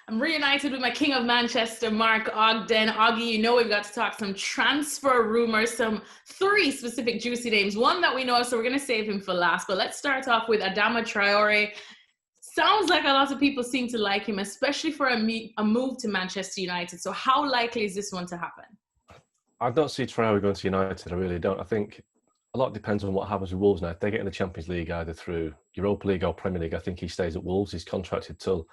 I'm reunited with my King of Manchester, Mark Ogden. Oggy, you know we've got to talk some transfer rumours, some 3 specific juicy names. One that we know, so we're going to save him for last. But let's start off with Adama Traore. Sounds like a lot of people seem to like him, especially for a move to Manchester United. So how likely is this one to happen? I don't see Traore going to United. I really don't. I think a lot depends on what happens with Wolves now. If they get in the Champions League either through Europa League or Premier League, I think he stays at Wolves. He's contracted till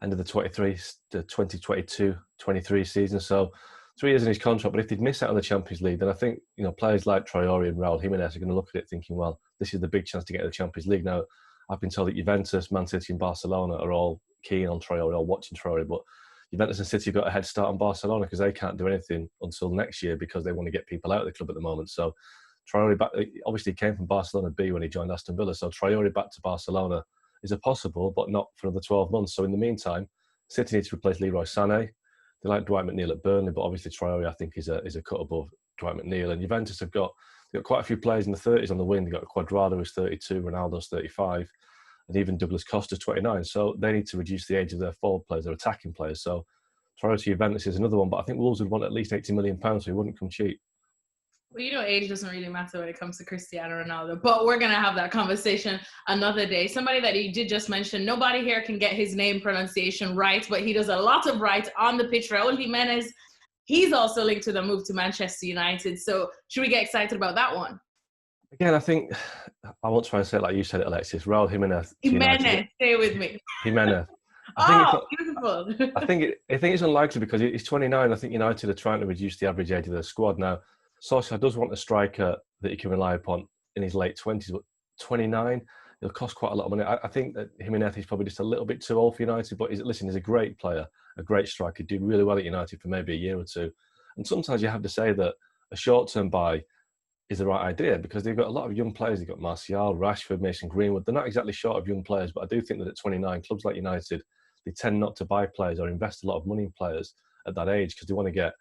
end of the 2022-23 season. So 3 years in his contract. But if they'd miss out on the Champions League, then I think players like Traore and Raul Jimenez are going to look at it thinking, well, this is the big chance to get to the Champions League. Now, I've been told that Juventus, Man City and Barcelona are all keen on Traore, all watching Traore, but Juventus and City have got a head start on Barcelona because they can't do anything until next year because they want to get people out of the club at the moment. So Traore obviously came from Barcelona B when he joined Aston Villa. So Traore back to Barcelona is a possible, but not for another 12 months. So in the meantime, City needs to replace Leroy Sané. They like Dwight McNeil at Burnley, but obviously Traore, I think, is a cut above Dwight McNeil. And Juventus have got quite a few players in the 30s on the wing. They've got Cuadrado, who's 32, Ronaldo's 35, and even Douglas Costa's 29. So they need to reduce the age of their forward players, their attacking players. So Traore to Juventus is another one, but I think Wolves would want at least £80 million, so he wouldn't come cheap. Well, age doesn't really matter when it comes to Cristiano Ronaldo, but we're going to have that conversation another day. Somebody that you did just mention, nobody here can get his name pronunciation right, but he does a lot of right on the pitch. Raul Jimenez, he's also linked to the move to Manchester United. So should we get excited about that one? Again, I think, I won't try and say it like you said it, Alexis. Raul Jimenez. Jimenez, stay with me. Jimenez. Beautiful. I think it's unlikely because he's 29. I think United are trying to reduce the average age of their squad. Now, Solskjaer does want a striker that he can rely upon in his late 20s, but 29, it'll cost quite a lot of money. I think that Jimenez is probably just a little bit too old for United, but he's a great player, a great striker. He'd do really well at United for maybe a year or two. And sometimes you have to say that a short-term buy is the right idea because they've got a lot of young players. They've got Martial, Rashford, Mason Greenwood. They're not exactly short of young players, but I do think that at 29, clubs like United, they tend not to buy players or invest a lot of money in players at that age because they want to get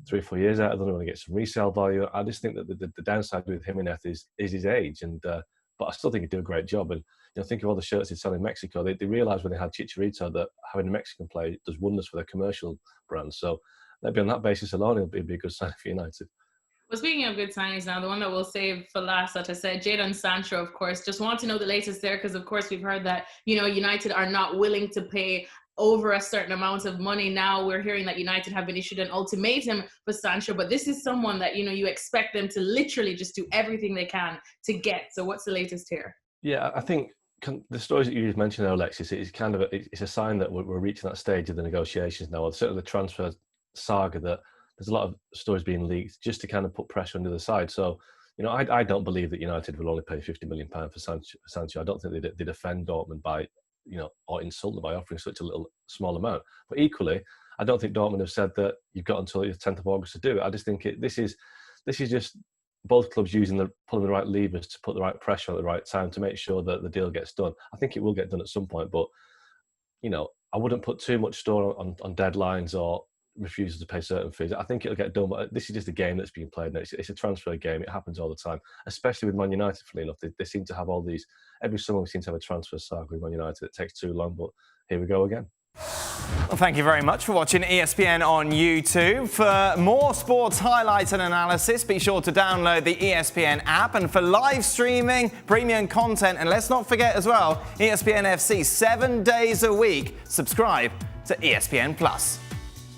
3 or 4 years out of them. They want to get some resale value. I just think that the downside with Jimenez is his age, but I still think he'd do a great job. And think of all the shirts he'd sell in Mexico. They realised when they had Chicharito that having a Mexican player does wonders for their commercial brand. So maybe on that basis alone, it'll be a good sign for United. Well, speaking of good signings now, the one that we'll save for last, that I said, Jadon Sancho, of course. Just want to know the latest there because, of course, we've heard that, United are not willing to pay over a certain amount of money. Now we're hearing that United have been issued an ultimatum for Sancho, but this is someone that, you expect them to literally just do everything they can to get. So what's the latest here? Yeah, I think the stories that you just mentioned there, Alexis, it's kind of it's a sign that we're reaching that stage of the negotiations now, or certainly the transfer saga, that there's a lot of stories being leaked just to kind of put pressure on the other side. So, I don't believe that United will only pay £50 million for Sancho. I don't think they'd offend Dortmund by, or insult them by offering such a little small amount. But equally, I don't think Dortmund have said that you've got until the 10th of August to do it. I just think this is just both clubs pulling the right levers to put the right pressure at the right time to make sure that the deal gets done. I think it will get done at some point, but I wouldn't put too much store on deadlines or refusal to pay certain fees. I think it'll get done, but this is just a game that's being played now. It's a transfer game. It happens all the time, especially with Man United, funnily enough. They seem to have all these, every summer we seem to have a transfer saga with Man United. It takes too long, but here we go again. Well, thank you very much for watching ESPN on YouTube. For more sports highlights and analysis, be sure to download the ESPN app. And for live streaming, premium content, and let's not forget as well, ESPN FC 7 days a week. Subscribe to ESPN Plus.